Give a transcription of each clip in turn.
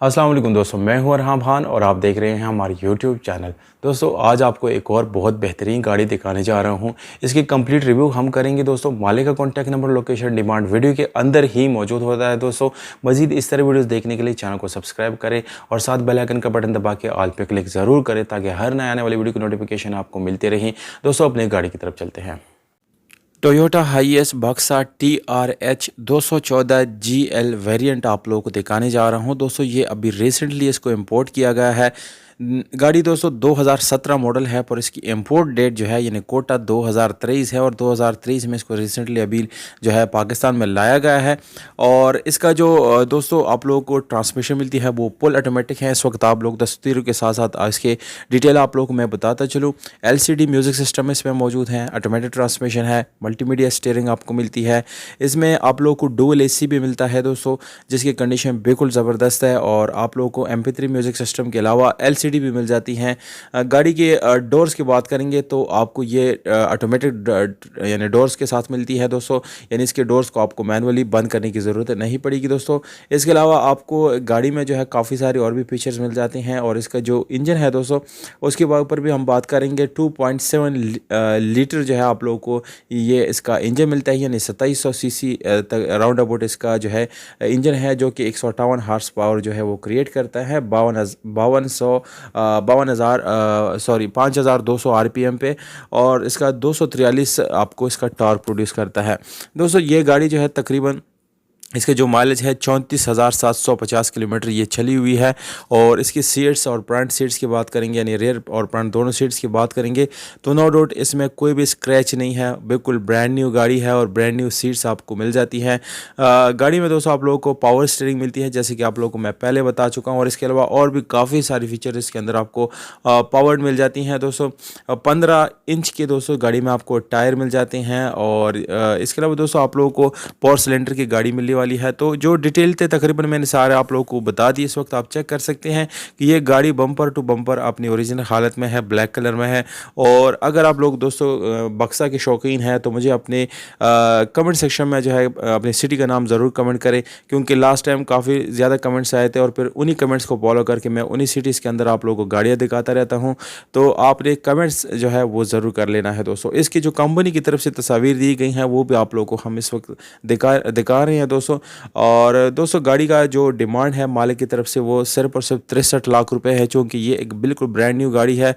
अस्सलाम वालेकुम दोस्तों, मैं हूं अरहाम खान और आप देख रहे हैं हमारे यूट्यूब चैनल। दोस्तों आज आपको एक और बहुत बेहतरीन गाड़ी दिखाने जा रहा हूं। इसकी कंप्लीट रिव्यू हम करेंगे दोस्तों। मालिक का contact number, location, demand video के अंदर ही मौजूद होता है दोस्तों। मज़ीद इस तरह वीडियोज़ देखने के लिए चैनल को सब्सक्राइब करें और साथ बेल आइकन का बटन दबा के ऑल पे क्लिक ज़रूर करें ताकि हर नए आने वाली वीडियो की नोटिफिकेशन आपको मिलती रही। दोस्तों अपनी गाड़ी की तरफ चलते हैं। टोयोटा हाईएस बक्सा TRH 214 GL वेरिएंट आप लोगों को दिखाने जा रहा हूं। दोस्तों ये अभी रिसेंटली इसको इंपोर्ट किया गया है। गाड़ी दोस्तों 2017 मॉडल है, पर इसकी इंपोर्ट डेट जो है यानी कोटा 2023 है और 2023 में इसको रिसेंटली अभी जो है पाकिस्तान में लाया गया है। और इसका जो दोस्तों आप लोगों को ट्रांसमिशन मिलती है वो फुल ऑटोमेटिक है। इस वक्त आप लोग तस्वीरों के साथ साथ इसके डिटेल आप लोगों को मैं बताता चलूँ। LCD म्यूज़िक सिस्टम इसमें मौजूद है, ऑटोमेटिक ट्रांसमिशन है, मल्टीमीडिया स्टीयरिंग आपको मिलती है। इसमें आप लोगों को डुअल AC भी मिलता है दोस्तों, जिसकी कंडीशन बिल्कुल ज़बरदस्त है। और आप लोगों को MP3 म्यूज़िक सिस्टम के अलावा LCD भी मिल जाती हैं। गाड़ी के डोर्स की बात करेंगे तो आपको ये ऑटोमेटिक यानी डोर्स के साथ मिलती है दोस्तों, यानी इसके डोर्स को आपको मैनुअली बंद करने की ज़रूरत नहीं पड़ेगी दोस्तों। इसके अलावा आपको गाड़ी में जो है काफ़ी सारे और भी फीचर्स मिल जाते हैं। और इसका जो इंजन है दोस्तों उसके ऊपर भी हम बात करेंगे। 2.7 लीटर जो है आप लोगों को ये इसका इंजन मिलता है, यानी 2700 सीसी तक राउंड अबाउट इसका जो है इंजन है, जो कि 158 हार्स पावर जो है वो क्रिएट करता है 5200 RPM पे। और इसका 243 आपको इसका टॉर्क प्रोड्यूस करता है दोस्तों। ये गाड़ी जो है तकरीबन इसके जो माइलेज है 34,750 किलोमीटर ये चली हुई है। और इसकी सीट्स और फ्रंट सीट्स की बात करेंगे, यानी रेयर और फ्रंट दोनों सीट्स की बात करेंगे तो नो डाउट इसमें कोई भी स्क्रैच नहीं है, बिल्कुल ब्रांड न्यू गाड़ी है और ब्रांड न्यू सीट्स आपको मिल जाती हैं। गाड़ी में दोस्तों आप लोगों को पावर स्टीयरिंग मिलती है, जैसे कि आप लोगों को मैं पहले बता चुका हूँ। और इसके अलावा और भी काफ़ी सारी फीचर इसके अंदर आपको पावर्ड मिल जाती हैं दोस्तों। 15 इंच के दोस्तों गाड़ी में आपको टायर मिल जाते हैं। और इसके अलावा दोस्तों आप लोगों को पावर सिलेंडर की गाड़ी मिलने वाली है। तो जो डिटेल थे तकरीबन मैंने सारे आप लोगों को बता दिए। इस वक्त आप चेक कर सकते हैं कि ये गाड़ी बम्पर टू बम्पर अपनी ओरिजिनल हालत में है, ब्लैक कलर में है। और अगर आप लोग दोस्तों बक्सा के शौकीन हैं तो मुझे अपने कमेंट सेक्शन में जो है अपनी सिटी का नाम ज़रूर कमेंट करें, क्योंकि लास्ट टाइम काफ़ी ज़्यादा कमेंट्स आए थे और फिर उन्हीं कमेंट्स को फॉलो करके मैं उन्हीं सिटीज़ के अंदर आप लोगों को गाड़ियाँ दिखाता रहता हूँ। तो आपने कमेंट्स जो है वो ज़रूर कर लेना है दोस्तों। इसकी जो कंपनी की तरफ से तस्वीर दी गई हैं वो भी आप लोगों को हम इस वक्त दिखा रहे हैं दोस्तों। और दोस्तों गाड़ी का जो डिमांड है मालिक की तरफ से वो सिर्फ और सिर्फ 63 लाख रुपए है, क्योंकि ये एक बिल्कुल ब्रांड न्यू गाड़ी है।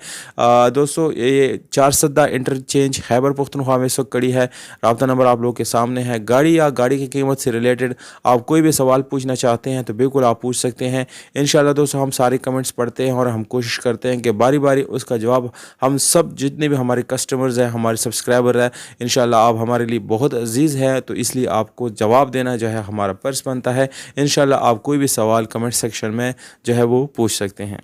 दोस्तों ये 4 सद्दा इंटरचेंज खैबर पख्तूनख्वा में इस वक्त खड़ी है। राब्ता नंबर आप लोगों के सामने है। गाड़ी या गाड़ी की कीमत से रिलेटेड आप कोई भी सवाल पूछना चाहते हैं तो बिल्कुल आप पूछ सकते हैं। इंशाल्लाह दोस्तों हम सारे कमेंट्स पढ़ते हैं और हम कोशिश करते हैं कि बारी बारी उसका जवाब हम सब जितने भी हमारे कस्टमर्स हैं, हमारे सब्सक्राइबर हैं, इंशाल्लाह आप हमारे लिए बहुत अजीज़ है, तो इसलिए आपको जवाब देना जो है हमारा फर्ज बनता है। इंशाल्लाह आप कोई भी सवाल कमेंट सेक्शन में जो है वो पूछ सकते हैं।